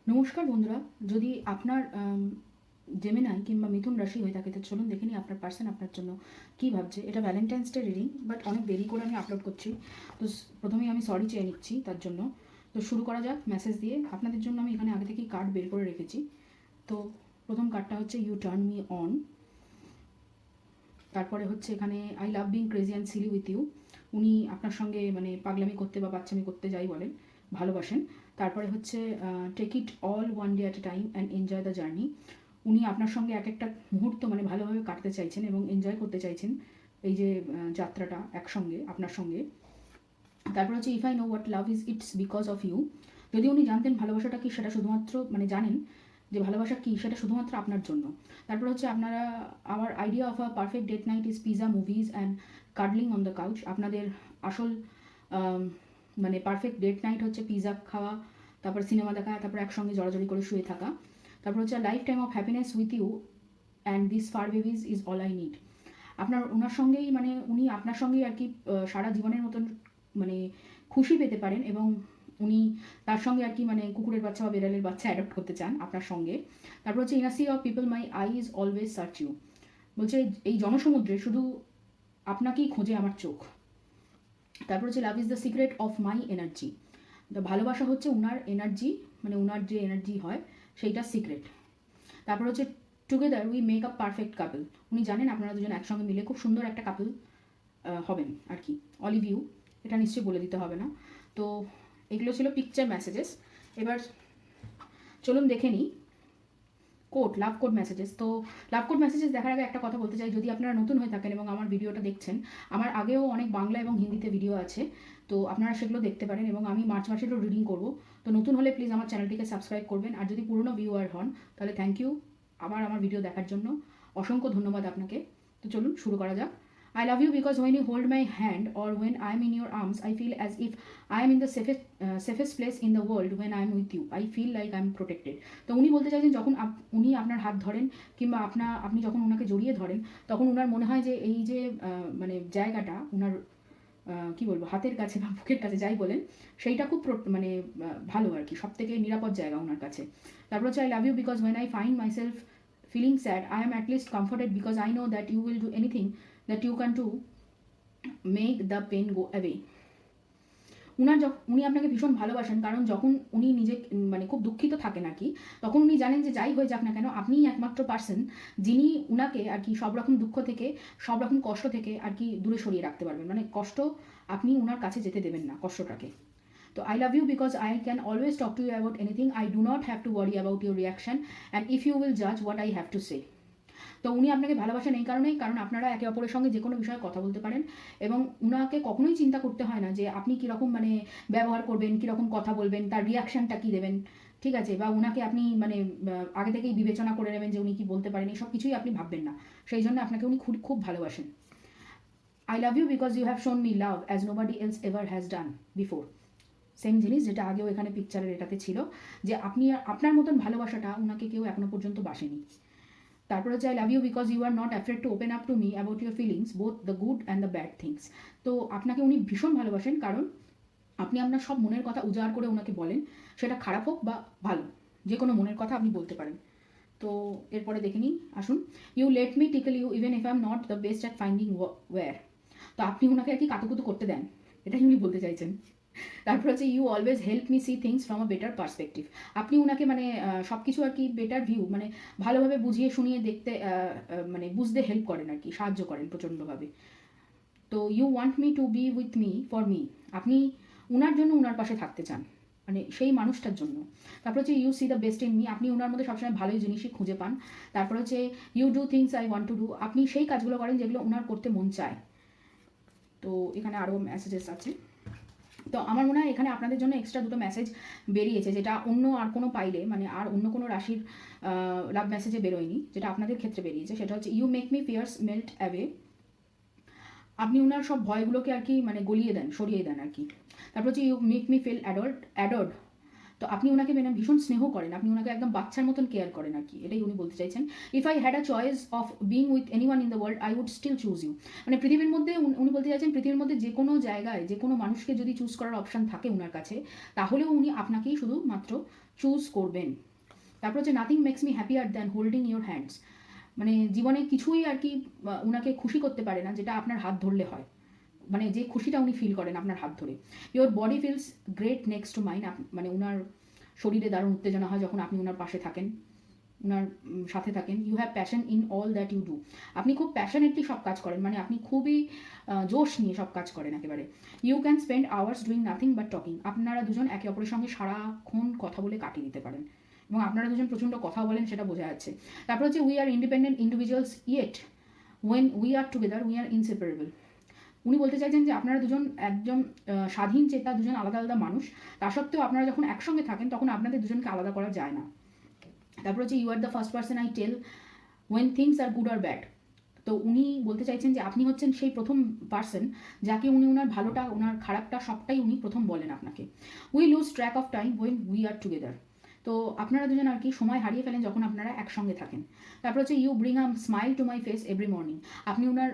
নমস্কার বন্ধুরা, যদি আপনার জেমিনাই কিংবা মিথুন রাশি হয়ে থাকে তো চলুন দেখে নিই আপনার পার্সন আপনার জন্য কী ভাবছে। এটা ভ্যালেন্টাইন্স ডে রিডিং, বাট অনেক দেরি করে আমি আপলোড করছি, তো প্রথমেই আমি সরি চেয়ে নিচ্ছি তার জন্য। তো শুরু করা যাক মেসেজ দিয়ে। আপনাদের জন্য আমি এখানে আগে থেকেই কার্ড বের করে রেখেছি। তো প্রথম কার্ডটা হচ্ছে ইউ টার্ন মি অন। তারপরে হচ্ছে এখানে I love being crazy and silly with you. উনি আপনার সঙ্গে মানে পাগলামি করতে বা বাচ্চামি করতে যাই বলেন, ভালোবাসেন। তারপরে হচ্ছে take it all one day at a time and enjoy the journey. উনি আপনার সঙ্গে এক একটা মুহূর্ত মানে ভালোভাবে কাটতে চাইছেন এবং এনজয় করতে চাইছেন এই যে যাত্রাটা একসঙ্গে আপনার সঙ্গে। তারপর হচ্ছে if I know what love is it's because of you. যদি উনি জানতেন ভালোবাসাটা কি, সেটা শুধুমাত্র মানে জানেন যে ভালোবাসা কী সেটা শুধুমাত্র আপনার জন্য। তারপর হচ্ছে আপনারা our idea of a perfect date night is pizza movies and cuddling on the couch. আপনাদের আসল মানে পারফেক্ট ডেট নাইট হচ্ছে পিজা খাওয়া, তারপর সিনেমা দেখা, তারপর একসঙ্গে জড়াজড়ি করে শুয়ে থাকা। তারপর হচ্ছে life time of happiness with you and this fur babies is all I need. আপনার ওনার সঙ্গেই মানে উনি আপনার সঙ্গেই আর কি সারা জীবনের মতন মানে খুশি পেতে পারেন, এবং উনি তার সঙ্গে আর কি মানে কুকুরের বাচ্চা বা বেড়ালের বাচ্চা অ্যাডপ্ট করতে চান আপনার সঙ্গে। তারপর হচ্ছে in a sea of people my eye is always search you. বলছে এই জনসমুদ্রে শুধু আপনাকেই খোঁজে আমার চোখ। তারপর হচ্ছে love is the secret of my energy. ভালোবাসা হচ্ছে উনার এনার্জি, মানে উনার যে এনার্জি হয় সেইটা সিক্রেট। তারপর হচ্ছে together we make a perfect couple. উনি জানেন আপনারা দুজন একসঙ্গে মিলে খুব সুন্দর একটা কাপল হবেন আর কি। অলিভ ইউ, এটা নিশ্চয়ই বলে দিতে হবে না। তো এগুলো ছিল পিকচার মেসেজেস। এবার চলুন দেখে নিই কোড, লাভ কোড মেসেজেস। তো লাভ কোড মেসেজেস দেখার আগে একটা কথা বলতে চাই, যদি আপনারা নতুন হয়ে থাকেন এবং আমার ভিডিওটা দেখছেন, আমার আগেও অনেক বাংলা এবং হিন্দিতে ভিডিও আছে, তো আপনারা সেগুলো দেখতে পারেন। এবং আমি মার্চ মাসেরও রিডিং করব। তো নতুন হলে প্লিজ আমার চ্যানেলটিকে সাবস্ক্রাইব করবেন, আর যদি পুরনো ভিউয়ার হন তাহলে থ্যাংক ইউ আবার আমার ভিডিও দেখার জন্য, অসংখ্য ধন্যবাদ আপনাকে। তো চলুন শুরু করা যাক। I love you because when you hold my hand or when I'm in your arms, I feel as if I am in the safest place in the world. When I'm with you, I feel like I'm protected. তো উনি বলতে চাইছেন যখন উনি আপনার হাত ধরেন কিংবা আপনি যখন ওনাকে জড়িয়ে ধরেন, তখন ওনার মনে হয় যে এই যে মানে জায়গাটা ওনার কী বলবো হাতের কাছে বা বুকের কাছে যাই বলেন, সেইটা খুব মানে ভালো আর কি, সব থেকে নিরাপদ জায়গা ওনার কাছে। তারপর হচ্ছে I love you because when I find myself feeling sad I am at least comforted because I know that you will do anything that you can do make the pain go away. উনি আপনাকে ভীষণ ভালোবাসেন, কারণ যখন উনি নিজে মানে খুব দুঃখিত থাকেন আর কি, তখন উনি জানেন যে যাই হয়ে যাক না কেন আপনিই একমাত্র পার্সন যিনি উনাকে আর কি সব রকম দুঃখ থেকে, সব রকম কষ্ট থেকে আর কি দূরে সরিয়ে রাখতে পারবেন। মানে কষ্ট আপনি উনার কাছে যেতে দেবেন না, কষ্টটাকে। তো I love you because I can always talk to you about anything. I do not have to worry about your reaction and if you will জাজ what I have to say. তো উনি আপনাকে ভালোবাসেন এই কারণেই, কারণ আপনারা একে অপরের সঙ্গে যে কোনো বিষয়ে কথা বলতে পারেন, এবং উনাকে কখনোই চিন্তা করতে হয় না যে আপনি কীরকম মানে ব্যবহার করবেন, কীরকম কথা বলবেন, তার রিয়াকশানটা কী দেবেন, ঠিক আছে, বা উনাকে আপনি মানে আগে থেকেই বিবেচনা করে নেবেন যে উনি কি বলতে পারেন, এই সব কিছুই আপনি ভাববেন না। সেই জন্য আপনাকে উনি খুব খুব ভালোবাসেন। I love you because you have shown me love as nobody else ever has done before. Same জিনিস যেটা আগেও এখানে পিকচারের এটাতে ছিল, যে আপনি আপনার মতন ভালোবাসাটা উনাকে কেউ এখনো পর্যন্ত বাসেনি। তারপর হচ্ছে I love you because you are not afraid to open up to me about your feelings both the good and the bad things. তো আপনাকে উনি ভীষণ ভালোবাসেন, কারণ আপনি আপনার সব মনের কথা উজাড় করে ওনাকে বলেন, সেটা খারাপ হোক বা ভালো, যে কোনো মনের কথা আপনি বলতে পারেন। তো এরপরে দেখে নিই, আসুন। You let me tickle you even if I am not the best at finding where. তো আপনি ওনাকে আর কি কাতুকুতু করতে দেন, এটাই উনি বলতে চাইছেন। তারপর হচ্ছে you always help me see things from a better perspective. আপনি ওনাকে মানে সব কিছু আর কি বেটার ভিউ মানে ভালোভাবে বুঝিয়ে শুনিয়ে দেখতে মানে বুঝতে হেল্প করেন আর কি, সাহায্য করেন প্রচণ্ডভাবে। তো you want me to be with me for me. আপনি উনার জন্য উনার পাশে থাকতে চান, মানে সেই মানুষটার জন্য। তারপর হচ্ছে you see the best in me. আপনি ওনার মধ্যে সবসময় ভালোই জিনিসই খুঁজে পান। তারপর হচ্ছে you do things I want to do. আপনি সেই কাজগুলো করেন যেগুলো ওনার করতে মন চায়। তো এখানে আরও মেসেজেস আছে। তো আমার মনে হয় এখানে আপনাদের জন্য এক্সট্রা দুটো মেসেজ বেরিয়েছে, যেটা অন্য আর কোনো পাইলে মানে আর অন্য কোনো রাশির লাভ মেসেজে বেরোয়নি, যেটা আপনাদের ক্ষেত্রে বেরিয়েছে। সেটা হচ্ছে you make me fears melt away. আপনি ওনার সব ভয়গুলোকে আর কি মানে গলিয়ে দেন, সরিয়ে দেন আর কি। তারপর হচ্ছে ইউ মেক মি ফিল অ্যাডর্ড। তো আপনি ওনাকে মানে ভীষণ স্নেহ করেন, আপনি ওনাকে একদম বাচ্চার মতন কেয়ার করেন আর কি, এটাই উনি বলতে চাইছেন। If I had a choice of being with anyone in the world I would still choose you. মানে পৃথিবীর মধ্যে উনি বলতে চাইছেন পৃথিবীর মধ্যে যে কোনো জায়গায় যে কোনো মানুষকে যদি চুজ করার অপশান থাকে ওনার কাছে, তাহলেও উনি আপনাকেই শুধুমাত্র চুজ করবেন। তারপর হচ্ছে nothing makes me happier than holding your hands, মানে জীবনে কিছুই আর কি উনাকে খুশি করতে পারে না যেটা আপনার হাত ধরলে হয়, মানে যে খুশিটা উনি ফিল করেন আপনার হাত ধরে। Your body feels great next to mine, মানে উনার শরীরে দারুণ উত্তেজনা হয় যখন আপনি উনার পাশে থাকেন, উনার সাথে থাকেন। You have passion in all that you do, আপনি খুব প্যাশনেটলি সব কাজ করেন, মানে আপনি খুবই জোশ নিয়ে সব কাজ করেন একেবারে। You can spend hours doing nothing but talking, আপনারা দুজন একে অপরের সঙ্গে সারাক্ষণ কথা বলে কাটিয়ে দিতে পারেন, এবং আপনারা দুজন প্রচণ্ড কথা বলেন সেটা বোঝা যাচ্ছে। তারপর হচ্ছে we are independent individuals yet when we are together we are inseparable, উনি বলতে চাইছেন যে আপনারা দুজন একজন স্বাধীন চেতা, দুজন আলাদা আলাদা মানুষ, তা সত্ত্বেও আপনারা যখন একসঙ্গে থাকেন তখন আপনাদের দুজনকে আলাদা করা যায় না। তারপর হচ্ছে you are the first person I tell when things are good or bad, তো উনি বলতে চাইছেন যে আপনি হচ্ছেন সেই প্রথম পার্সন যাকে উনি ওনার ভালোটা ওনার খারাপটা সবটাই উনি প্রথম বলেন আপনাকে। We lose track of time when we are together, তো আপনারা দুজন আর কি সময় হারিয়ে ফেলেন যখন আপনারা একসঙ্গে থাকেন। তারপর হচ্ছে you bring a smile to my face every morning, আপনি ওনার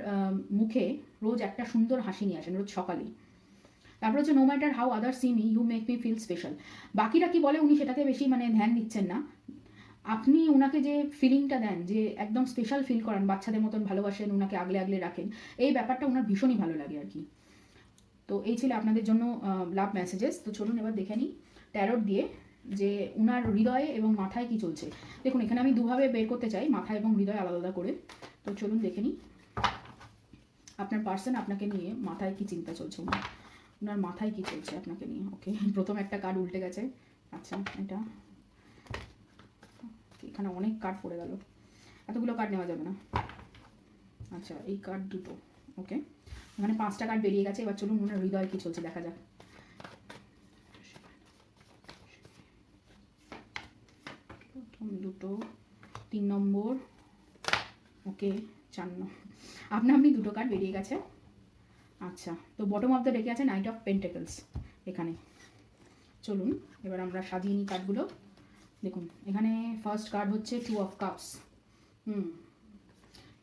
মুখে রোজ একটা সুন্দর হাসি নিয়ে আসেন রোজ সকালে। তারপর হচ্ছে no matter how other see me you make me feel special, বাকিরা কি বলে উনি সেটাতে বেশি মানে ধ্যান দিচ্ছেন না, আপনি ওনাকে যে ফিলিংটা দেন, যে একদম স্পেশাল ফিল করান, বাচ্চাদের মতন ভালোবাসেন, ওনাকে আগলে আগলে রাখেন, এই ব্যাপারটা ওনার ভীষণই ভালো লাগে আর কি। তো এই ছিল আপনাদের জন্য লাভ মেসেজেস। তো চলুন এবার দেখে নিই ট্যারোট দিয়ে যে উনার হৃদয়ে এবং মাথায় কি চলছে। দেখুন এখানে আমি দুভাবে বের করতে চাই, মাথা এবং হৃদয় আলাদা আলাদা করে। তো চলুন দেখে নিই আপনার পার্সন আপনাকে নিয়ে মাথায় কি চিন্তা চলছে, ওনার মাথায় কি চলছে আপনাকে নিয়ে। ওকে, প্রথম একটা কার্ড উল্টে গেছে। আচ্ছা, এটা এখানে অনেক কার্ড পড়ে গেল, এতগুলো কার্ড নেওয়া যাবে না। আচ্ছা, এই কার্ড দুটো। ওকে, এখানে 5টা কার্ড বেরিয়ে গেছে। এবার চলুন ওনার হৃদয় কি চলছে দেখা যাক। প্রথম দুটো, 3 নম্বর, ওকে 4 নম্বর, আপনি দুটো কার্ড বেরিয়ে গেছে। আচ্ছা, তো বটম অফ দ্য ডেকে আছে নাইট অফ পেন্টাকলস এখানে। চলুন এবার আমরা সাজিয়ে নিই কার্ডগুলো। দেখুন এখানে ফার্স্ট কার্ড হচ্ছে 2 অফ কাপস,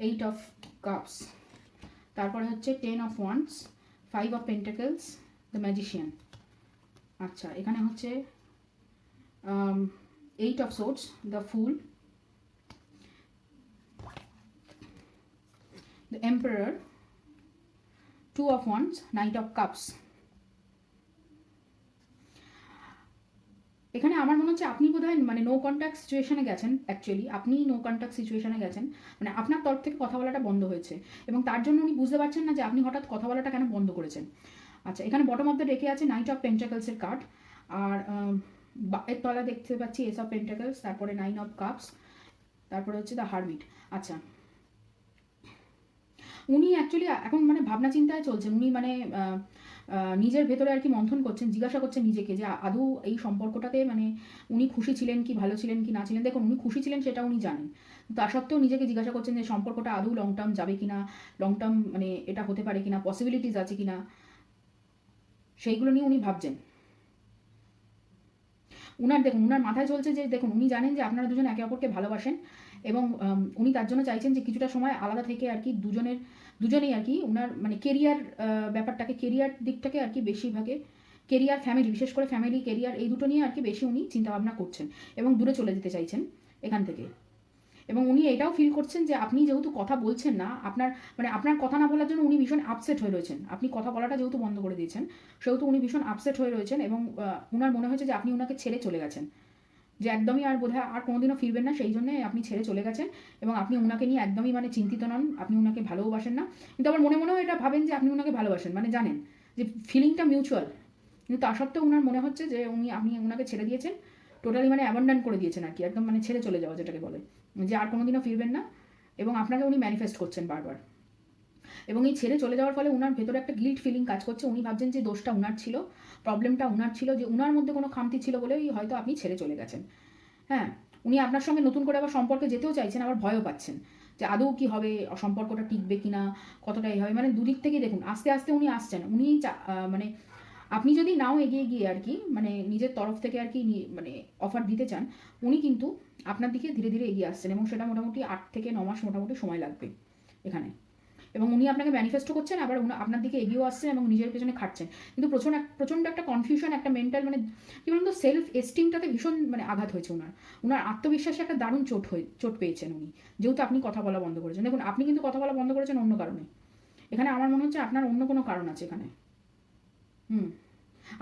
8 অফ কাপস, তারপরে হচ্ছে 10 of wands, 5 of pentacles, the magician. আচ্ছা, এখানে হচ্ছে 8 of swords, the full, the emperor, 2 of wands, night of cups. এখানে আমার মনে হচ্ছে আপনি বোধহয় মানে নো কন্ট্যাক্ট সিচুয়েশনে গেছেন। অ্যাকচুয়ালি আপনি নো কন্ট্যাক্ট সিচুয়েশনে গেছেন, মানে আপনার তরফ থেকে কথা বলাটা বন্ধ হয়েছে, এবং তার জন্য উনি বুঝতে পারছেন না যে আপনি হঠাৎ কথা বলাটা কেন বন্ধ করেছেন। আচ্ছা, এখানে বটম অফ দ্য ডেকে আছে নাইট অফ পেন্টাকলসের কার্ড, আর এর তলা দেখতে পাচ্ছি এস অফ পেন্টাকলস, তারপরে 9 অফ কাপস, তারপরে হচ্ছে দ্য হারমিট। আচ্ছা, উনি অ্যাকচুয়ালি এখন মানে ভাবনা চিন্তায় চলছেন, উনি মানে নিজের ভেতরে আর কি মন্থন করছেন, জিজ্ঞাসা করছেন নিজেকে যে আদৌ এই সম্পর্কটাতে মানে উনি খুশি ছিলেন কি, ভালো ছিলেন কি না ছিলেন। দেখুন উনি খুশি ছিলেন সেটা উনি জানেন, তা সত্ত্বেও নিজেকে জিজ্ঞাসা করছেন যে সম্পর্কটা আদৌ লং টার্ম যাবে কিনা, লং টার্ম মানে এটা হতে পারে কিনা, পসিবিলিটিস আছে কিনা, সেইগুলো নিয়ে উনি ভাবছেন। উনার দেখুন উনার মাথায় চলছে যে দেখুন উনি জানেন যে আপনারা দুজন একে অপরকে ভালোবাসেন, এবং উনি তার জন্য চাইছেন যে কিছুটা সময় আলাদা থেকে আর কি দুজনেই আর কি উনার মানে কেরিয়ার ব্যাপারটাকে, কেরিয়ার দিকটাকে আর কি বেশিরভাগে কেরিয়ার, ফ্যামিলি, বিশেষ করে ফ্যামিলি কেরিয়ার এই দুটো নিয়ে আর কি বেশি উনি চিন্তাভাবনা করছেন, এবং দূরে চলে যেতে চাইছেন এখান থেকে। এবং উনি এটাও ফিল করছেন যে আপনি যেহেতু কথা বলছেন না, আপনার কথা না বলার জন্য উনি ভীষণ আপসেট হয়ে রয়েছেন, আপনি কথা বলাটা যেহেতু বন্ধ করে দিয়েছেন সেহেতু উনি ভীষণ আপসেট হয়ে রয়েছেন, এবং উনার মনে হয়েছে যে আপনি ওনাকে ছেড়ে চলে গেছেন, যে একদমই আর বোধহয় আর কোনোদিনও ফিরবেন না, সেই জন্যে আপনি ছেড়ে চলে গেছেন, এবং আপনি ওনাকে নিয়ে একদমই মানে চিন্তিত নন, আপনি ওনাকে ভালোবাসেন না, কিন্তু আবার মনে মনেও এটা ভাবেন যে আপনি ওনাকে ভালোবাসেন, মানে জানেন যে ফিলিংটা মিউচুয়াল, কিন্তু তা সত্ত্বেও ওনার মনে হচ্ছে যে আপনি ওনাকে ছেড়ে দিয়েছেন, টোটালি মানে অ্যাবান্ডন করে দিয়েছেন আর কি, একদম মানে ছেড়ে চলে যাওয়া যেটাকে বলে, যে আর কোনোদিনও ফিরবেন না, এবং আপনাকে উনি ম্যানিফেস্ট করছেন বারবার। এবং এই ছেড়ে চলে যাওয়ার ফলে উনার ভেতরে একটা গিল্ট ফিলিং কাজ করছে, উনি ভাবছেন যে দোষটা উনার ছিল, প্রবলেমটা উনার ছিল, যে উনার মধ্যে কোনো খামতি ছিল বলেই হয়তো আপনি ছেড়ে চলে গেছেন। হ্যাঁ, উনি আপনার সঙ্গে নতুন করে আবার সম্পর্কে যেতেও চাইছেন, আবার ভয়ও পাচ্ছেন যে আদৌ কি হবে, সম্পর্কটা টিকবে কিনা, কতটা এই হবে, মানে দুদিক থেকে দেখুন আস্তে আস্তে উনি আসছেন, উনি মানে আপনি যদি নাও এগিয়ে গিয়ে আর কি মানে নিজের তরফ থেকে আর কি মানে অফার দিতে চান, উনি কিন্তু আপনার দিকে ধীরে ধীরে এগিয়ে আসছেন, এবং সেটা মোটামুটি 8 থেকে 9 মাস মোটামুটি সময় লাগবে এখানে। এবং উনি আপনাকে ম্যানিফেস্টো করছেন, আবার আপনার দিকে এগিয়েও আসছেন এবং নিজের পেছনে খাটছেন, কিন্তু প্রচণ্ড একটা কনফিউশন, একটা মেন্টাল মানে কী বলুন তো, সেলফ এস্টিমটাতে ভীষণ মানে আঘাত হয়েছে ওনার আত্মবিশ্বাসে একটা দারুণ চোট পেয়েছেন উনি, যেহেতু আপনি কথা বলা বন্ধ করেছেন। দেখুন, আপনি কিন্তু কথা বলা বন্ধ করেছেন অন্য কারণে, এখানে আমার মনে হচ্ছে আপনার অন্য কোনো কারণ আছে এখানে।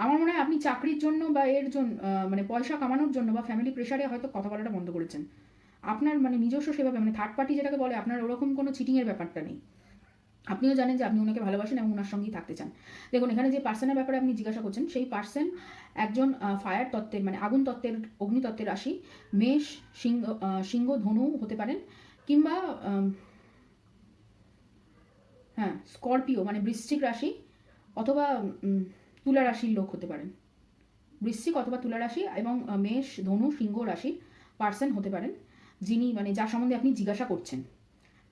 আমার মনে হয় আপনি চাকরির জন্য বা এর জন্য মানে পয়সা কামানোর জন্য বা ফ্যামিলি প্রেশারে হয়তো কথা বলাটা বন্ধ করেছেন। আপনার মানে নিজস্ব সেভাবে মানে থার্ড পার্টি যেটাকে বলে, আপনার ওরকম কোনো চিটিংয়ের ব্যাপারটা নেই। আপনিও জানেন যে আপনি ওনাকে ভালোবাসেন এবং ওনার সঙ্গেই থাকতে চান। দেখুন, এখানে যে পার্সনের ব্যাপারে আপনি জিজ্ঞাসা করছেন, সেই পার্সন একজন ফায়ার তত্ত্বের মানে আগুন তত্ত্বের, অগ্নিতত্ত্বের রাশি, মেষ, সিংহ, ধনু হতে পারেন, কিংবা হ্যাঁ স্করপিও মানে বৃশ্চিক রাশি, অথবা তুলা রাশির লোক হতে পারেন। বৃশ্চিক অথবা তুলা রাশি এবং মেষ, ধনু, সিংহ রাশির পার্সন হতে পারেন, যিনি মানে যার সম্বন্ধে আপনি জিজ্ঞাসা করছেন।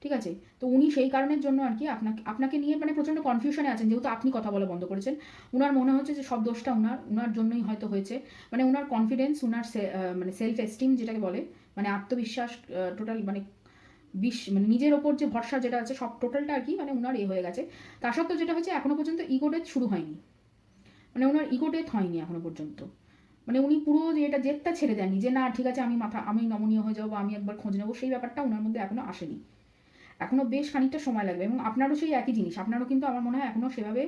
ঠিক আছে, তো উনি সেই কারণের জন্য আর কি আপনাকে নিয়ে মানে প্রচণ্ড কনফিউশনে আছেন, যেহেতু আপনি কথা বলা বন্ধ করেছেন। উনার মনে হচ্ছে যে সব দোষটা উনার জন্যই হয়তো হয়েছে, মানে উনার কনফিডেন্স, উনার মানে সেলফ এস্টিম যেটাকে বলে, মানে আত্মবিশ্বাস, টোটাল মানে মানে নিজের ওপর যে ভরসা যেটা আছে সব টোটালটা আর কি মানে উনার হয়ে গেছে। তা সত্ত্বেও যেটা হচ্ছে, এখনো পর্যন্ত ইগো ডেথ শুরু হয়নি, মানে ওনার ইগো ডেথ হয়নি এখনো পর্যন্ত। মানে উনি পুরো যে এটা জেদটা ছেড়ে দেননি যে না ঠিক আছে আমি নমনীয় হয়ে যাবো বা আমি একবার খোঁজ নেবো, সেই ব্যাপারটা ওনার মধ্যে এখনো আসেনি। এখনো বেশ খানিকটা সময় লাগবে, এবং আপনারও সেই একই জিনিস, আপনারও কিন্তু আমার মনে হয় এখনো সেভাবে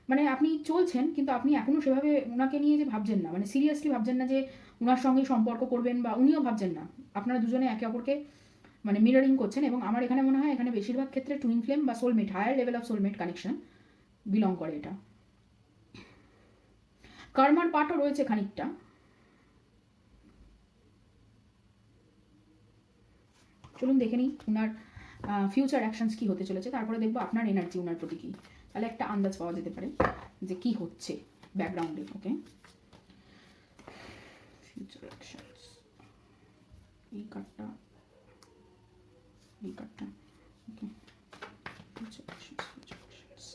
মানে আপনি চলছেন, কিন্তু আপনি এখনো সেভাবে ওনাকে নিয়ে যে ভাবছেন না, মানে সিরিয়াসলি ভাবছেন না যে ওনার সঙ্গে সম্পর্ক করবেন, বা উনিও ভাবছেন না। আপনারা দুজনে একে অপরকে মানে মিররিং করছেন, এবং আমার এখানে মনে হয় এখানে বেশিরভাগ ক্ষেত্রে টুইন ফ্লেম বা soulmate, higher level of soulmate connection belong করে এটা। কর্মার পার্টও রয়েছে খানিকটা। চলুন দেখে নিই ওনার ফিউচার অ্যাকশনস কী হতে চলেছে, তারপরে দেখবো আপনার এনার্জি ওনার প্রতি কী, তাহলে একটা আন্দাজ পাওয়া যেতে পারে যে কী হচ্ছে ব্যাকগ্রাউন্ডে। ওকে, ফিউচার অ্যাকশনস, এই কার্ডটা, okay, future actions.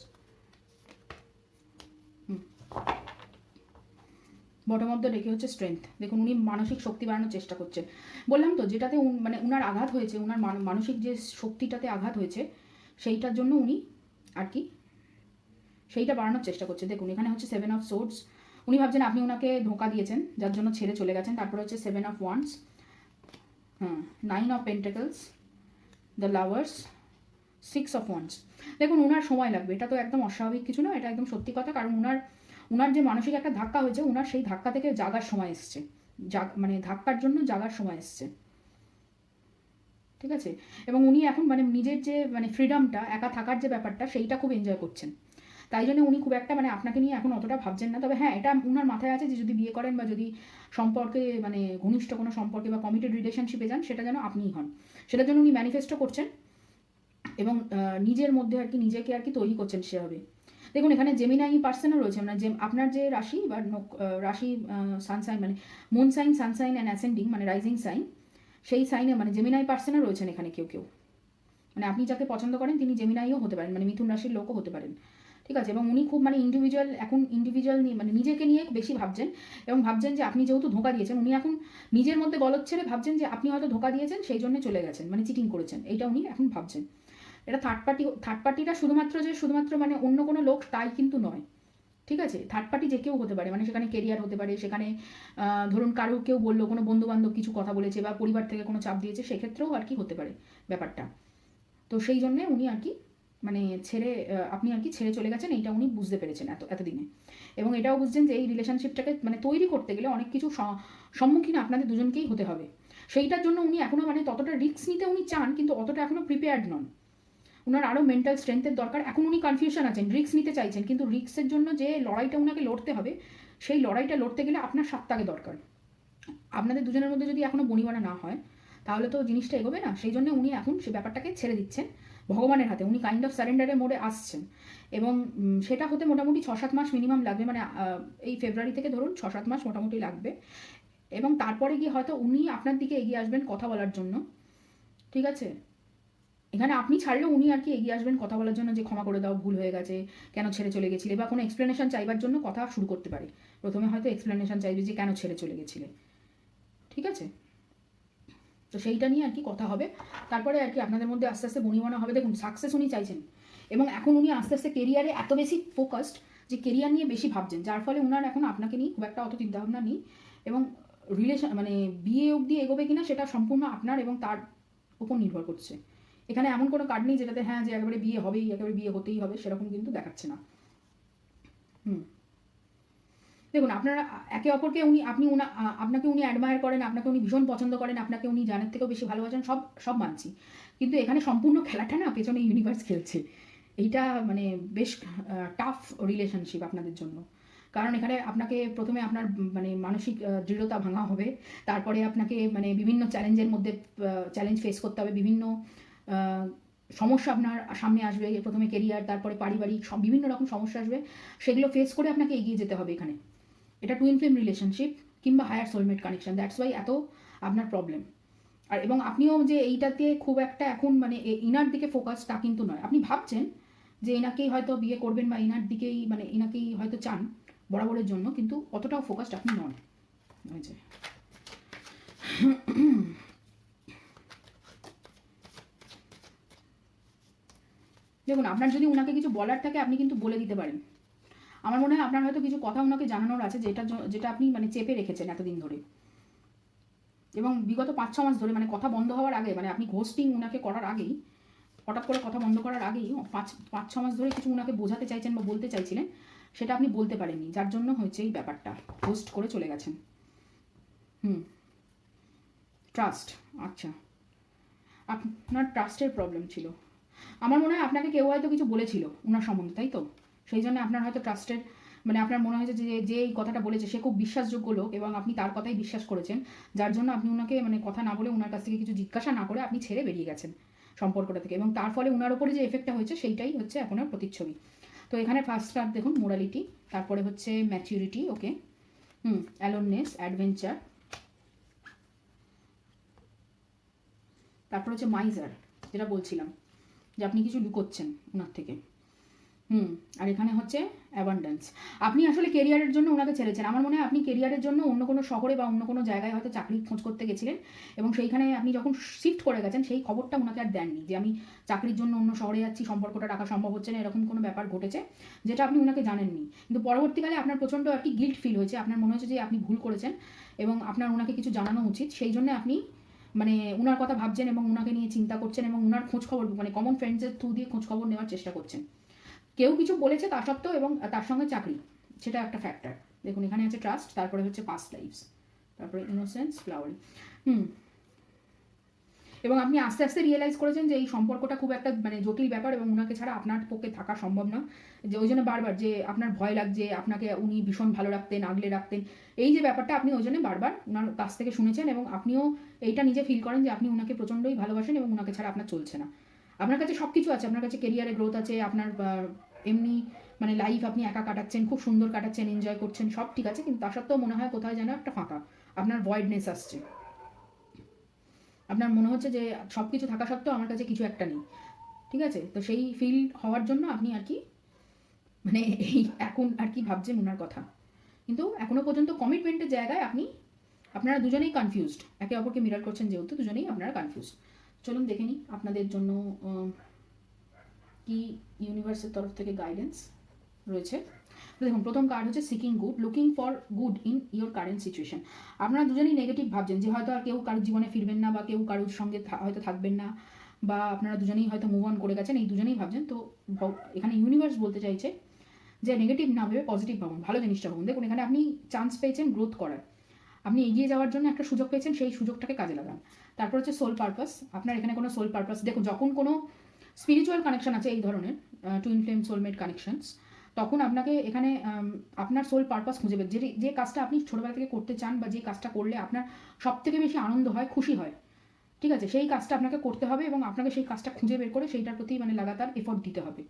Bottom of the ডেকে হচ্ছে স্ট্রেংথ। দেখুন, উনি মানসিক শক্তি বাড়ানোর চেষ্টা করছেন। বললাম তো, যেটাতে মানে উনার আঘাত হয়েছে, উনার মানসিক যে শক্তিটাতে আঘাত হয়েছে, সেইটার জন্য উনি আর কি সেইটা বাড়ানোর চেষ্টা করছে। দেখুন, এখানে হচ্ছে 7 অফ সোর্ডস, উনি ভাবছেন আপনি ওনাকে ধোঁকা দিয়েছেন, যার জন্য ছেড়ে চলে গেছেন। তারপরে হচ্ছে 7 of wands, 9 of pentacles, the lovers, 6 of wands. দেখুন, ওনার সময় লাগবে, এটা তো একদম অস্বাভাবিক কিছু না, এটা একদম সত্যি কথা। কারণ উনার যে মানসিক একটা ধাক্কা হয়েছে, উনার সেই ধাক্কা থেকে জাগার সময় এসছে, মানে ধাক্কার জন্য জাগার সময় এসছে। ঠিক আছে, এবং উনি এখন মানে নিজের যে মানে ফ্রিডমটা, একা থাকার যে ব্যাপারটা, সেইটা খুব এনজয় করছেন। তাই জন্য উনি খুব একটা মানে আপনাকে নিয়ে এখন অতটা ভাবছেন না। তবে হ্যাঁ, এটা উনার মাথায় আছে যে যদি বিয়ে করেন বা যদি সম্পর্কে মানে ঘনিষ্ঠ কোনো সম্পর্কে বা কমিটেড রিলেশনশিপে যান, সেটা যেন আপনিই হন, সেটার জন্য উনি ম্যানিফেস্টো করছেন এবং নিজের মধ্যে আর কি নিজেকে আর কি তৈরি করছেন সেভাবে। দেখুন, এখানে জেমিনাই পার্সনও রয়েছে, মানে যে আপনার যে রাশি বা রাশি সানসাইন মানে moon sign, sun sign and ascending মানে রাইজিং সাইন, সেই সাইনে মানে জেমিনাই পার্সনও রয়েছেন এখানে কেউ, মানে আপনি যাকে পছন্দ করেন তিনি জেমিনাইও হতে পারেন, মানে মিথুন রাশির লোকও হতে পারেন। ঠিক আছে, এবং উনি খুব মানে ইন্ডিভিজুয়াল নিয়ে মানে নিজেকে নিয়ে বেশি ভাবছেন, এবং ভাবছেন যে আপনি যেহেতু ধোঁকা দিয়েছেন, উনি এখন নিজের মধ্যে গলদ ছেড়ে ভাবছেন যে আপনি হয়তো ধোঁকা দিয়েছেন, সেই জন্য চলে গেছেন, মানে চিটিং করেছেন, এইটা উনি এখন ভাবছেন। এটা থার্ড পার্টিটা শুধুমাত্র মানে অন্য কোনো লোক তাই কিন্তু নয়। ঠিক আছে, থার্ড পার্টি যে কেউ হতে পারে, মানে সেখানে কেরিয়ার হতে পারে, সেখানে ধরুন কারো কেউ বললো, কোনো বন্ধুবান্ধব কিছু কথা বলেছে বা পরিবার থেকে কোনো চাপ দিয়েছে, সেক্ষেত্রেও আর কি হতে পারে ব্যাপারটা। তো সেই জন্যে উনি আর কি মানে আপনি আর কি ছেড়ে চলে গেছেন, এইটা উনি বুঝতে পেরেছেন এতদিনে, এবং এটাও বুঝছেন যে এই রিলেশনশিপটাকে মানে তৈরি করতে গেলে অনেক কিছু সম্মুখীন আপনাদের দুজনকেই হতে হবে। সেইটার জন্য উনি এখনও মানে ততটা রিস্ক নিতে উনি চান, কিন্তু অতটা এখনও প্রিপেয়ার্ড নন। ওনার আরও মেন্টাল স্ট্রেংথের দরকার। এখন উনি কনফিউশন আছেন, রিস্ক নিতে চাইছেন, কিন্তু রিস্কের জন্য যে লড়াইটা ওনাকে লড়তে হবে, সেই লড়াইটা লড়তে গেলে আপনার সাত্তাকে দরকার। আপনাদের দুজনের মধ্যে যদি এখনও বনিবনা না হয়, তাহলে তো জিনিসটা এগোবে না। সেই জন্য উনি এখন সে ব্যাপারটাকে ছেড়ে দিচ্ছেন ভগবানের হাতে, উনি কাইন্ড অফ সারেন্ডারের মোডে আসছেন, এবং সেটা হতে মোটামুটি 6-7 মাস মিনিমাম লাগবে, মানে এই ফেব্রুয়ারি থেকে ধরুন 6-7 মাস মোটামুটি লাগবে, এবং তারপরে গিয়ে হয়তো উনি আপনার দিকে এগিয়ে আসবেন কথা বলার জন্য। ঠিক আছে, এখানে আপনি ছাড়লেও উনি আর কি এগিয়ে আসবেন কথা বলার জন্য, যে ক্ষমা করে দাও, ভুল হয়ে গেছে, কেন ছেড়ে চলে গেছিলে, বা কোনো এক্সপ্লেনেশন চাইবার জন্য কথা শুরু করতে পারে। প্রথমে হয়তো এক্সপ্লেনেশন চাইবে যে কেন ছেড়ে চলে গেছিলে। ঠিক আছে, তো সেইটা নিয়ে আর কি কথা হবে, তারপরে আর কি আপনাদের মধ্যে আস্তে আস্তে বনিবনা হবে। দেখুন, সাকসেস উনি চাইছেন, এবং এখন উনি আস্তে আস্তে কেরিয়ারে এত বেশি ফোকাসড যে কেরিয়ার নিয়ে বেশি ভাবছেন, যার ফলে ওনার এখন আপনাকে নিয়ে খুব একটা অত চিন্তাভাবনা নেই। এবং রিলেশন মানে বিয়ে অবধি এগোবে কিনা সেটা সম্পূর্ণ আপনার এবং তার উপর নির্ভর করছে। এখানে এমন কোনো কার্ড নেই যেটাতে হ্যাঁ যে একেবারে বিয়ে হবেই, একেবারে বিয়ে হতেই হবে, সেরকম কিন্তু দেখাচ্ছে না। দেখুন আপনারা একে অপরকে আপনাকে উনি অ্যাডমায়ার করেন, আপনাকে উনি ভীষণ পছন্দ করেন, আপনাকে উনি জানের থেকেও বেশি ভালোবাসেন, সব সব মানছি। কিন্তু এখানে সম্পূর্ণ খেলাটা না পেছনে ইউনিভার্স খেলছে। এইটা মানে বেশ টাফ রিলেশনশিপ আপনাদের জন্য। কারণ এখানে আপনাকে প্রথমে আপনার মানে মানসিক দৃঢ়তা ভাঙা হবে, তারপরে আপনাকে মানে বিভিন্ন চ্যালেঞ্জের মধ্যে চ্যালেঞ্জ ফেস করতে হবে, বিভিন্ন সমস্যা আপনার সামনে আসবে, প্রথমে কেরিয়ার, তারপরে পারিবারিক বিভিন্ন রকম সমস্যা আসবে, সেগুলো ফেস করে আপনাকে এগিয়ে যেতে হবে। এখানে এটা টুইন ফ্লেম রিলেশনশিপ কিংবা higher soulmate connection, that's why এত আপনার প্রবলেম। আর এবং আপনিও যে এইটাতে খুব একটা এখন মানে ইনার দিকে ফোকাস তা কিন্তু নয়। আপনি ভাবছেন যে এনাকেই হয়তো বিয়ে করবেন বা ইনার দিকেই মানে এনাকেই হয়তো চান বরাবরের জন্য, কিন্তু অতটাও ফোকাসড আপনি নন। হয়েছে দেখুন, আপনার যদি ওনাকে কিছু বলার থাকে আপনি কিন্তু বলে দিতে পারেন। আমার মনে হয় আপনার হয়তো কিছু কথা ওনাকে জানানোর আছে, যেটা আপনি মানে চেপে রেখেছেন এতদিন ধরে, এবং বিগত 5-6 মাস ধরে মানে কথা বন্ধ হওয়ার আগে, মানে আপনি ঘোস্টিং ওনাকে করার আগেই, হঠাৎ করে কথা বন্ধ করার আগেই 5-6 মাস ধরে কিছু ওনাকে বোঝাতে চাইছেন বা বলতে চাইছিলেন, সেটা আপনি বলতে পারেননি, যার জন্য হয়েছে এই ব্যাপারটা, ঘোস্ট করে চলে গেছেন। ট্রাস্ট, আচ্ছা আপনার ট্রাস্টের প্রবলেম ছিল। আমার মনে হয় আপনাকে কেউ হয়তো কিছু বলেছিল ওনার সম্বন্ধে, তাই তো? সেই জন্য আপনার হয়তো ট্রাস্টের মানে আপনার মনে হয়েছে যে এই কথাটা বলেছে সে খুব বিশ্বাসযোগ্য লোক এবং আপনি তার কথাই বিশ্বাস করেছেন, যার জন্য আপনি ওনাকে মানে কথা না বলে, ওনার কাছ থেকে কিছু জিজ্ঞাসা না করে আপনি ছেড়ে বেরিয়ে গেছেন সম্পর্কটা থেকে, এবং তার ফলে ওনার ওপরে যে এফেক্টটা হয়েছে সেইটাই হচ্ছে এখনের প্রতিচ্ছবি। তো এখানে ফার্স্ট কার্ড দেখুন মোরালিটি, তারপরে হচ্ছে ম্যাচিউরিটি, ওকে, অ্যালোননেস, অ্যাডভেঞ্চার, তারপর হচ্ছে মাইজার, যেটা বলছিলাম যে আপনি কিছু লুকোচ্ছেন ওনার থেকে। আর এখানে হচ্ছে অ্যাবান্ডেন্স। আপনি আসলে কেরিয়ারের জন্য ওনাকে ছেড়েছেন। আমার মনে হয় আপনি কেরিয়ারের জন্য অন্য কোনো শহরে বা অন্য কোনো জায়গায় হয়তো চাকরির খোঁজ করতে গেছিলেন, এবং সেইখানে আপনি যখন শিফট করে গেছেন সেই খবরটা ওনাকে আর দেননি যে আমি চাকরির জন্য অন্য শহরে যাচ্ছি, সম্পর্কটা রাখা সম্ভব হচ্ছে না, এরকম কোনো ব্যাপার ঘটেছে যেটা আপনি ওনাকে জানেননি। কিন্তু পরবর্তীকালে আপনার প্রচণ্ড আর কি গিল্ট ফিল হয়েছে, আপনার মনে হয়েছে যে আপনি ভুল করেছেন এবং আপনার ওনাকে কিছু জানানো উচিত, সেই জন্য আপনি মানে ওনার কথা ভাবছেন এবং ওনাকে নিয়ে চিন্তা করছেন এবং ওনার খোঁজ খবর মানে কমন ফ্রেন্ডসের থ্রু দিয়ে খোঁজ খবর নেওয়ার চেষ্টা করছেন। কেউ কিছু বলেছে তা সত্ত্বেও, এবং তার সঙ্গে চাকরি, সেটা একটা ফ্যাক্টর। দেখুন এখানে আছে ট্রাস্ট, তারপরে হচ্ছে পাস্ট লাইফস, তারপরে ইনোসেন্স, ফ্লাওয়ারিং। এবং আপনি আস্তে আস্তে রিয়েলাইজ করেছেন যে এই সম্পর্কটা খুব একটা মানে জটিল ব্যাপার এবং ওনাকে ছাড়া আপনার পক্ষে থাকা সম্ভব না, যে ওই জন্য বারবার যে আপনার ভয় লাগছে, আপনাকে উনি ভীষণ ভালো রাখতেন, আগলে রাখতেন, এই যে ব্যাপারটা আপনি ওই জন্য বারবার ওনার কাছ থেকে শুনেছেন, এবং আপনিও এইটা নিজে ফিল করেন যে আপনি ওনাকে প্রচণ্ডই ভালোবাসেন এবং ওনাকে ছাড়া আপনার চলছে না। আপনার কাছে সব কিছু আছে, আপনার কাছে কেরিয়ারে গ্রোথ আছে, আপনার এমনি মানে লাইফ আপনি একা কাটাচ্ছেন, খুব সুন্দর কাটাচ্ছেন, এনজয় করছেন, সব ঠিক আছে, কিন্তু তা সত্ত্বেও মনে হয় কোথায় যেন একটা ফাঁকা, আপনার ভয়েডনেস আসছে। আপনার মনে হচ্ছে যে সব কিছু থাকা সত্ত্বেও আমার কাছে কিছু একটা নেই, ঠিক আছে? তো সেই ফিল হওয়ার জন্য আপনি আর কি মানে এই এখন আর কি ভাবছেন ওনার কথা, কিন্তু এখনো পর্যন্ত কমিটমেন্টের জায়গায় আপনারা দুজনেই কনফিউজড, একে অপরকে মিরর করছেন যেহেতু দুজনেই আপনারা কনফিউজড। চলুন দেখে নিই আপনাদের জন্য কি ইউনিভার্সের তরফ থেকে গাইডেন্স রয়েছে। দেখুন প্রথম কার্ড হচ্ছে seeking good, looking for good in your current situation. আপনারা দুজনেই নেগেটিভ ভাবছেন যে হয়তো আর কেউ কারোর জীবনে ফিরবেন না, বা কেউ কারোর সঙ্গে হয়তো থাকবেন না, বা আপনারা দুজনেই হয়তো মুভ অন করে গেছেন, এই দুজনেই ভাবছেন। তো এখানে ইউনিভার্স বলতে চাইছে যে নেগেটিভ না ভেবে পজিটিভ ভাবুন, ভালো জিনিসটা ভাবুন। দেখুন এখানে আপনি চান্স পেয়েছেন গ্রোথ করার, আপনি এগিয়ে যাওয়ার জন্য একটা সুযোগ পেয়েছেন, সেই সুযোগটাকে কাজে লাগান। তারপর হচ্ছে সোল পারপাস, আপনার এখানে কোনো সোল পারপাস, দেখুন যখন কোনো স্পিরিচুয়াল কানেকশন আছে এই ধরনের টুইন ফ্লেম সোলমেট কানেকশনস, তখন আপনাকে এখানে আপনার সোল পারপাস খুঁজে পেতে, যে কাজটা আপনি ছোটোবেলা থেকে করতে চান বা যে কাজটা করলে আপনার সব থেকে বেশি আনন্দ হয়, খুশি হয়, ঠিক আছে, সেই কাজটা আপনাকে করতে হবে এবং আপনাকে সেই কাজটা খুঁজে বের করে সেইটার প্রতি মানে লাগাতার এফোর্ট দিতে হবে,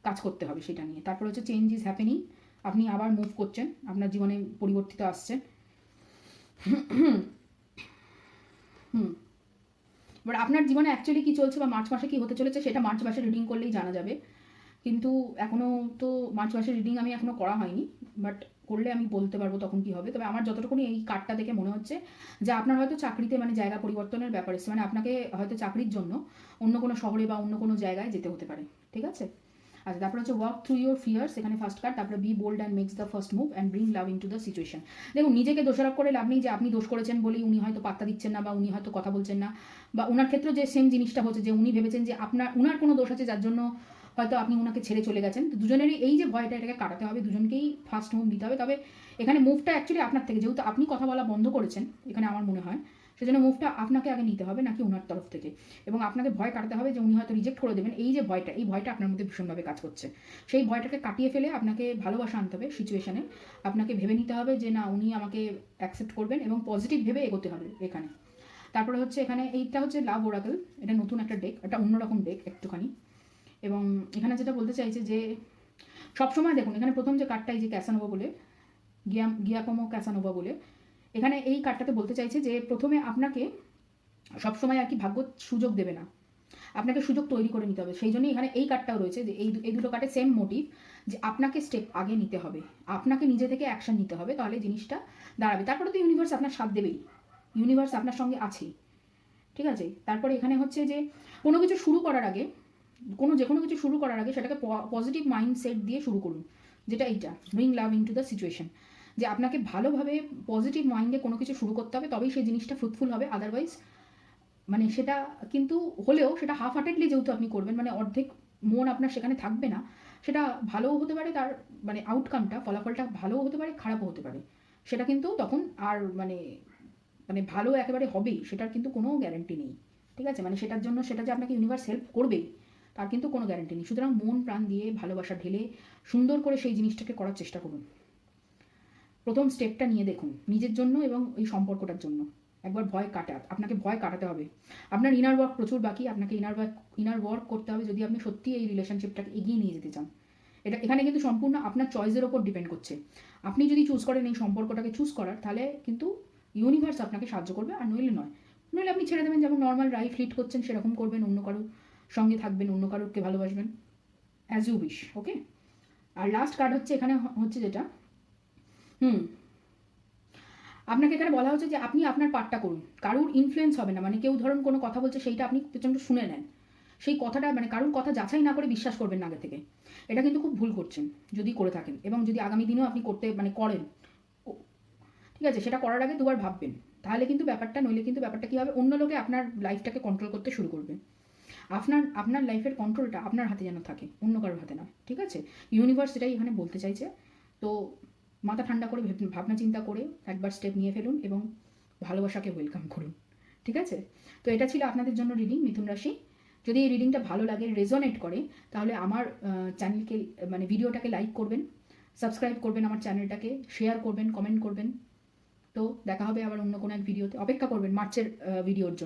কাজ করতে হবে সেটা নিয়ে। তারপর হচ্ছে চেঞ্জ ইজ হ্যাপেনিং, আপনি আবার মুভ করছেন, আপনার জীবনে পরিবর্তিত আসছে। এবার আপনার জীবনে অ্যাকচুয়ালি কী চলছে বা মার্চ মাসে কী হতে চলেছে সেটা মার্চ মাসে রিডিং করলেই জানা যাবে, কিন্তু এখনও তো মার্চ মাসের রিডিং আমি এখনও করা হয়নি, বাট করলে আমি বলতে পারবো তখন কী হবে। তবে আমার যতটুকুনি এই কার্ডটা দেখে মনে হচ্ছে যে আপনার হয়তো চাকরিতে মানে জায়গা পরিবর্তনের ব্যাপার এসছে, মানে আপনাকে হয়তো চাকরির জন্য অন্য কোনো শহরে বা অন্য কোনো জায়গায় যেতে হতে পারে, ঠিক আছে? আচ্ছা, তারপরে হচ্ছে ওয়ার্ক থ্রু ইউর ফিয়ার্স, এখানে ফার্স্ট কার্ড। তারপরে be bold and makes the first move and bring love into the situation. দেখুন, নিজেকে দোষারোপ করে লাভ নেই যে আপনি দোষ করেছেন বলেই উনি হয়তো পাত্তা দিচ্ছেন না, বা উনি হয়তো কথা বলছেন না, বা ওনার ক্ষেত্রে যে সেম জিনিসটা হচ্ছে যে উনি ভেবেছেন যে উনার কোনো দোষ আছে যার জন্য হয়তো আপনি ওনাকে ছেড়ে চলে গেছেন। তো দুজনেরই এই যে ভয়টা, এটাকে কাটাতে হবে, দুজনকেই ফার্স্ট মুভ নিতে হবে। তবে এখানে মুভটা অ্যাকচুয়ালি আপনার থেকে, যেহেতু আপনি কথা বলা বন্ধ করেছেন এখানে আমার মনে হয়, সেজন্য মুভটা আপনাকে আগে নিতে হবে নাকি ওনার তরফ থেকে। এবং আপনাকে ভয় কাটাতে হবে যে উনি হয়তো রিজেক্ট করে দেবেন, এই যে ভয়টা, এই ভয়টা আপনার মধ্যে ভীষণভাবে কাজ করছে। সেই ভয়টাকে কাটিয়ে ফেলে আপনাকে ভালোবাসা আনতে হবে সিচুয়েশানে। আপনাকে ভেবে নিতে হবে যে না, উনি আমাকে অ্যাকসেপ্ট করবেন, এবং পজিটিভ ভেবে এগোতে হবে এখানে। তারপরে হচ্ছে এখানে এইটা হচ্ছে লাভ ওরাকেল, এটা নতুন একটা ডেক, এটা অন্যরকম ডেক একটুখানি। এবং এখানে যেটা বলতে চাইছে যে সবসময় দেখুন, এখানে প্রথম যে কার্ডটা, এই যে ক্যাসানোভা বলে, গিয়াকোমো ক্যাসানোভা বলে, এখানে এই কার্ডটাতে বলতে চাইছে যে প্রথমে আপনাকে সবসময় আর কি ভাগ্য সুযোগ দেবে না, আপনাকে সুযোগ তৈরি করে নিতে হবে। সেই জন্যই এখানে এই কার্ডটাও রয়েছে, যে এই দুটো কার্ডে সেম মোটিভ, যে আপনাকে স্টেপ আগে নিতে হবে, আপনাকে নিজে থেকে অ্যাকশন নিতে হবে, তাহলে জিনিসটা দাঁড়াবে। তারপরে তো ইউনিভার্স আপনার সাথ দেবেই, ইউনিভার্স আপনার সঙ্গে আছেই, ঠিক আছে। তারপরে এখানে হচ্ছে যে কোনো কিছু শুরু করার আগে, যে কোনো কিছু শুরু করার আগে সেটাকে পজিটিভ মাইন্ডসেট দিয়ে শুরু করুন, যেটা এইটা bring love into the situation, যে আপনাকে ভালোভাবে পজিটিভ মাইন্ডে কোনো কিছু শুরু করতে হবে, তবেই সেই জিনিসটা ফ্রুটফুল হবে। আদারওয়াইজ মানে সেটা কিন্তু হলেও সেটা হাফ হার্টেডলি যেহেতু আপনি করবেন, মানে অর্ধেক মন আপনার সেখানে থাকবে না, সেটা ভালোও হতে পারে, তার মানে আউটকামটা, ফলাফলটা ভালোও হতে পারে, খারাপও হতে পারে। সেটা কিন্তু তখন আর মানে মানে ভালো একেবারে হবেই, সেটার কিন্তু কোনো গ্যারান্টি নেই, ঠিক আছে। মানে সেটার জন্য সেটা যে আপনাকে ইউনিভার্স হেল্প করবেই তার কিন্তু কোনো গ্যারান্টি নেই। সুতরাং মন প্রাণ দিয়ে ভালোবাসা ঢেলে সুন্দর করে সেই জিনিসটাকে করার চেষ্টা করুন। প্রথম স্টেপটা নিয়ে দেখুন নিজের জন্য এবং এই সম্পর্কটার জন্য। একবার আপনাকে ভয় কাটাতে হবে। আপনার ইনার ওয়ার্ক প্রচুর বাকি, আপনাকে ইনার ওয়ার্ক করতে হবে যদি আপনি সত্যি এই রিলেশনশিপটাকে এগিয়ে নিয়ে যেতে চান। এখানে কিন্তু সম্পূর্ণ আপনার চয়েসের ওপর ডিপেন্ড করছে। আপনি যদি চুজ করেন এই সম্পর্কটাকে চুজ করার, তাহলে কিন্তু ইউনিভার্স আপনাকে সাহায্য করবে, আর নইলে নয়। নইলে আপনি ছেড়ে দেবেন, যেমন নর্মাল লাইফ লিড করছেন সেরকম করবেন, অন্য কারোর সঙ্গে থাকবেন, অন্য কারোরকে ভালোবাসবেন, অ্যাজ ইউ উইশ। ওকে। আর লাস্ট কার্ড হচ্ছে এখানে হচ্ছে যেটা আপনাকে এখানে বলা হচ্ছে যে আপনি আপনার পার্টটা করুন, কারুর ইনফ্লুয়েন্স হবে না। মানে কেউ ধরুন কোনো কথা বলছে, সেইটা আপনি প্রচণ্ড শুনে নেন, সেই কথাটা মানে কারুর কথা যাচাই না করে বিশ্বাস করবেন না আগে থেকে। এটা কিন্তু খুব ভুল করছেন যদি করে থাকেন, এবং যদি আগামী দিনেও আপনি করেন, ঠিক আছে, সেটা করার আগে দুবার ভাববেন, তাহলে কিন্তু নইলে কিন্তু ব্যাপারটা কী হবে, অন্য লোকে আপনার লাইফটাকে কন্ট্রোল করতে শুরু করবে। আপনার লাইফের কন্ট্রোলটা আপনার হাতে যেন থাকে, অন্য কারোর হাতে নয়, ঠিক আছে। ইউনিভার্স এটাই এখানে বলতে চাইছে। তো মাথা ঠান্ডা করে ভাবনা চিন্তা করে একবার স্টেপ নিয়ে ফেলুন এবং ভালোবাসাকে ওয়েলকাম করুন, ঠিক আছে। তো এটা ছিল আপনাদের জন্য রিডিং, মিথুন রাশি। যদি এই রিডিংটা ভালো লাগে, রেজোনেট করে, তাহলে আমার চ্যানেলকে মানে ভিডিওটাকে লাইক করবেন, সাবস্ক্রাইব করবেন আমার চ্যানেলটাকে, শেয়ার করবেন, কমেন্ট করবেন। তো দেখা হবে আবার অন্য কোনো এক ভিডিওতে। অপেক্ষা করবেন মার্চের ভিডিওর জন্য।